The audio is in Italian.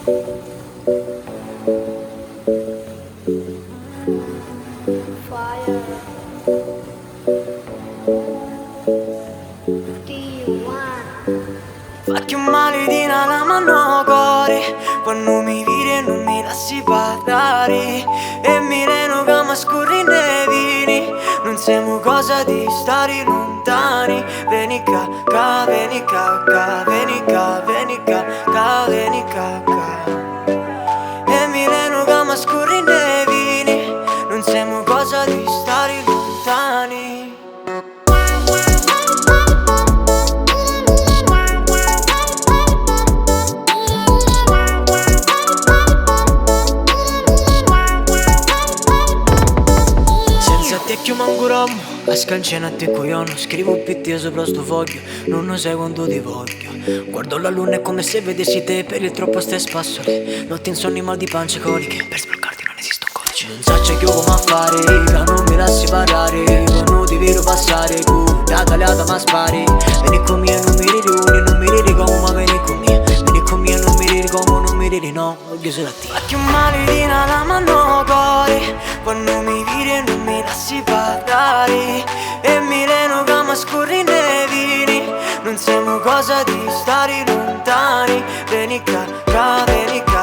Faccio un maletina la mano cuore, quando mi vedi e non mi lasci parlare. E mi reno che mi scorri nei vini, non siamo cosa di stare lontani. Vieni qua, qua, vieni qua, qua, vieni qua, vieni qua, qua, vieni qua, qua. E mi reno che mi scorri nei vini, non siamo cosa di stare lontani. Senza te che ancora a scancena a te coglione, scrivo PT sopra sto foglio, non sai quanto ti voglio. Guardo la luna e come se vedessi te, per il troppo stai spassole. Notti insonni, mal di pancia, coliche, per sbloccarti non esiste un codice. Non so che io come fare, che non mi lasci parlare, quando ti vedo passare, tu da tagliata ma spari. Vieni con me e non mi ridi uno, non mi ridi come, ma vieni con me. Vieni con me e non mi ridi come, non mi ridi no, voglio solo a te. Faccio un maletina la mano cuore, quando mi vedi e non mi lasci parlare. E mi reno che mi scorri nei vini, non siamo cosa di stare lontani. Vieni qua, qua, vieni qua.